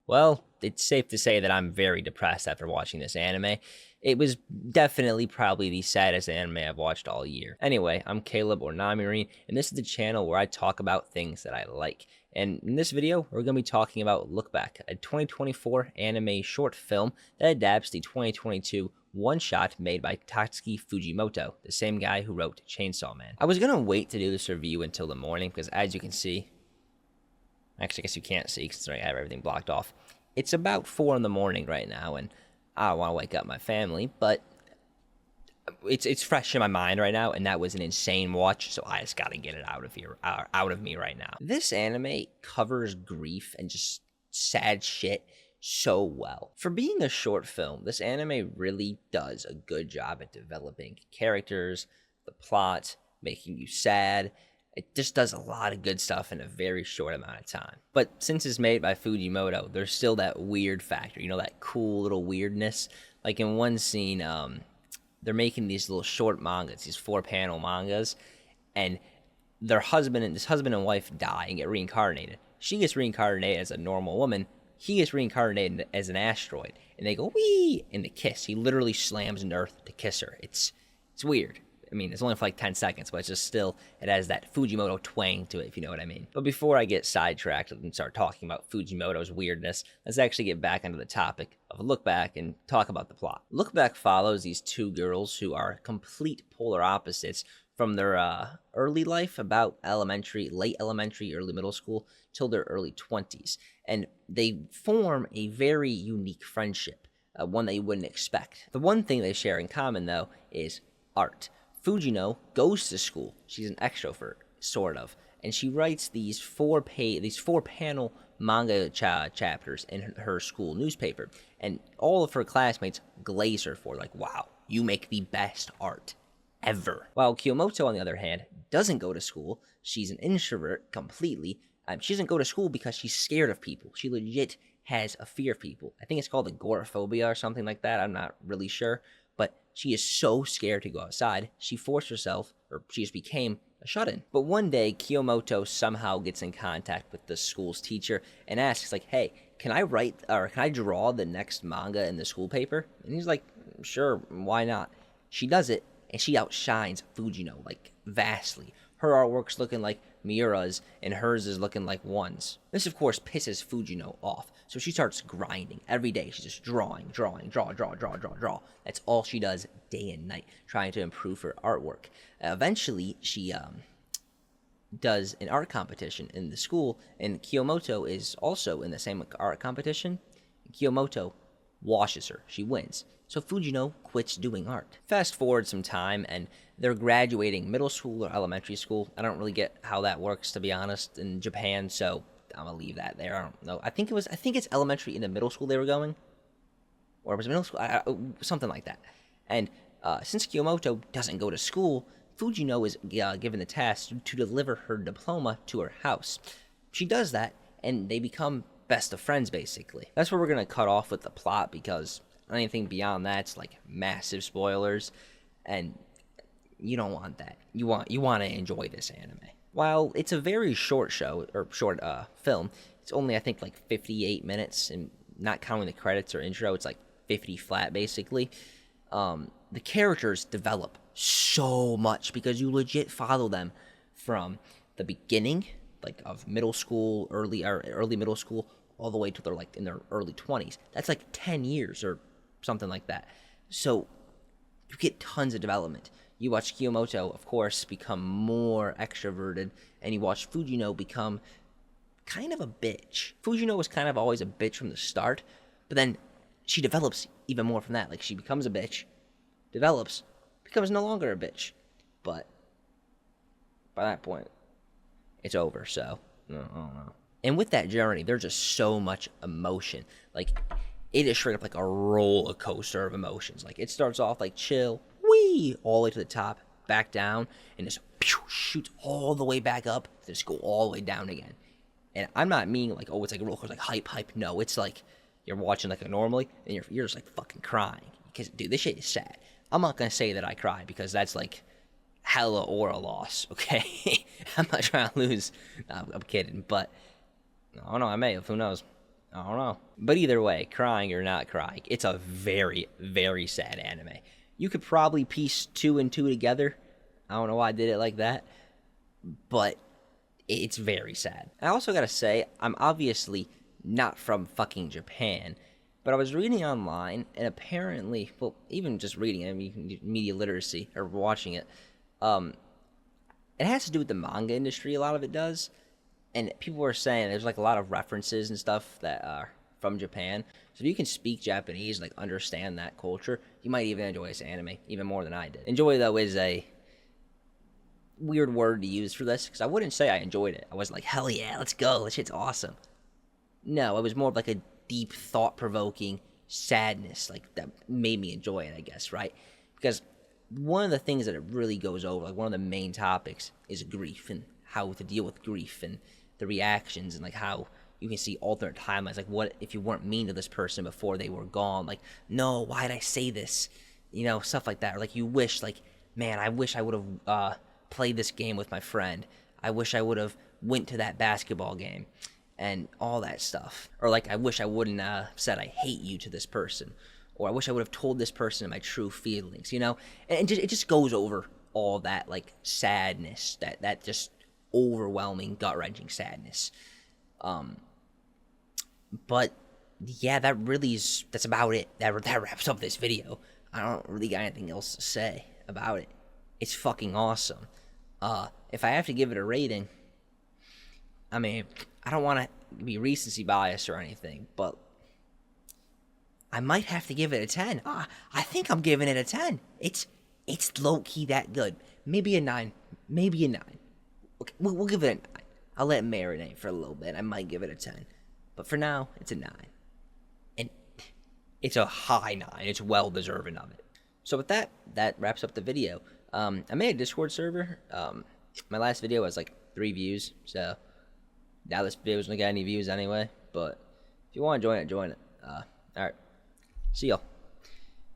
Well, it's safe to say that I'm very depressed after watching this anime. It was definitely probably the saddest anime I've watched all year. Anyway, I'm Caleb or Namirine, and this is the channel where I talk about things that I like. And in this video, we're going to be talking about Look Back, a 2024 anime short film that adapts the 2022 one-shot made by Tatsuki Fujimoto, the same guy who wrote Chainsaw Man. I was going to wait to do this review until the morning because, as you can see, actually, I guess you can't see because I have everything blocked off. It's about 4 in the morning right now, and I don't want to wake up my family, but it's fresh in my mind right now, and that was an insane watch, so I just got to get it out of me right now. This anime covers grief and just sad shit so well. For being a short film, this anime really does a good job at developing characters, the plot, making you sad. It just does a lot of good stuff in a very short amount of time. But since it's made by Fujimoto, there's still that weird factor, that cool little weirdness. Like in one scene, they're making these little short mangas, these 4-panel mangas, and this husband and wife die and get reincarnated. She gets reincarnated as a normal woman. He gets reincarnated as an asteroid, and they go wee, and they kiss. He literally slams into Earth to kiss her. It's weird. I mean, it's only for like 10 seconds, but it's just still, it has that Fujimoto twang to it, if you know what I mean. But before I get sidetracked and start talking about Fujimoto's weirdness, let's actually get back onto the topic of Look Back and talk about the plot. Look Back follows these two girls who are complete polar opposites from their early life, about late elementary, early middle school, till their early 20s. And they form a very unique friendship, one that you wouldn't expect. The one thing they share in common, though, is art. Fujino goes to school. She's an extrovert, sort of, and she writes these 4-panel manga chapters in her school newspaper, and all of her classmates glaze her for, like, wow, you make the best art ever. While Kiyomoto, on the other hand, doesn't go to school. She's an introvert completely. She doesn't go to school because she's scared of people. She legit has a fear of people. I think it's called agoraphobia or something like that. I'm not really sure. But she is so scared to go outside, she forced herself, or she just became a shut-in. But one day, Kiyomoto somehow gets in contact with the school's teacher and asks, like, hey, can I draw the next manga in the school paper? And he's like, sure, why not? She does it, and she outshines Fujino, like, vastly. Her artwork's looking like Miura's, and hers is looking like One's. This, of course, pisses Fujino off, so she starts grinding. Every day, she's just draw. That's all she does day and night, trying to improve her artwork. Eventually, she does an art competition in the school, and Kiyomoto is also in the same art competition. Kiyomoto washes her. She wins. So Fujino quits doing art. Fast forward some time, and they're graduating middle school or elementary school. I don't really get how that works, to be honest, in Japan, so I'm gonna leave that there. I don't know. I think it's elementary in the middle school they were going, or was it middle school? Something like that. And since Kiyomoto doesn't go to school, Fujino is given the task to deliver her diploma to her house. She does that, and they become best of friends, basically. That's where we're gonna cut off with the plot, because anything beyond that's like massive spoilers, and you don't want that. You want to enjoy this anime. While it's a very short film, it's only, I think, like 58 minutes, and not counting the credits or intro, it's like 50 flat, basically. The characters develop so much because you legit follow them from the beginning, like of middle school, early middle school, all the way to they're like in their early 20s. That's like 10 years or something like that. So you get tons of development. You watch Kiyomoto, of course, become more extroverted, and you watch Fujino become kind of a bitch. Fujino was kind of always a bitch from the start, but then she develops even more from that. Like, she becomes a bitch, develops, becomes no longer a bitch. But by that point, it's over, so I don't know. And with that journey, there's just so much emotion. Like, it is straight up like a roller coaster of emotions. Like, it starts off like chill, wee, all the way to the top, back down, and just shoots all the way back up, to just go all the way down again. And I'm not meaning like, oh, it's like a roller coaster, like hype. No, it's like you're watching like a normally, and you're just like fucking crying. Because, dude, this shit is sad. I'm not gonna say that I cry, because that's like hella or a loss, okay? I'm not trying to lose. No, I'm kidding, but I don't know, I may have, who knows. I don't know. But either way, crying or not crying, it's a very, very sad anime. You could probably piece 2 and 2 together. I don't know why I did it like that, but it's very sad. I also gotta say, I'm obviously not from fucking Japan, but I was reading online, and apparently, well, even just reading it, I mean, media literacy, or watching it, it has to do with the manga industry, a lot of it does, and people were saying there's like a lot of references and stuff that are from Japan, so if you can speak Japanese, like understand that culture, you might even enjoy this anime, even more than I did. Enjoy, though, is a weird word to use for this, because I wouldn't say I enjoyed it. I wasn't like, hell yeah, let's go, this shit's awesome. No, it was more of like a deep, thought-provoking sadness, like, that made me enjoy it, I guess, right? Because one of the things that it really goes over, like one of the main topics, is grief, and how to deal with grief, and the reactions, and like how you can see alternate timelines, like what if you weren't mean to this person before they were gone, like, no, why did I say this, you know, stuff like that, or like you wish, like, man, I wish I would have played this game with my friend, I wish I would have went to that basketball game, and all that stuff, or like I wish I wouldn't said I hate you to this person, or I wish I would have told this person my true feelings, you know, and it just goes over all that, like, sadness, that just overwhelming, gut-wrenching sadness. But yeah, that's about it. That wraps up this video. I don't really got anything else to say about it. It's fucking awesome. If I have to give it a rating, I mean, I don't want to be recency bias or anything, but I might have to give it a 10. I think I'm giving it a 10. It's low-key that good. Maybe a 9. Maybe a 9. Okay, we'll give it a 9. I'll let it marinate for a little bit. I might give it a 10. But for now, it's a 9. And it's a high 9. It's well-deserving of it. So with that wraps up the video. I made a Discord server. My last video was like 3 views, so now this video isn't gonna get any views anyway. But if you want to join it, join it. Alright. See y'all.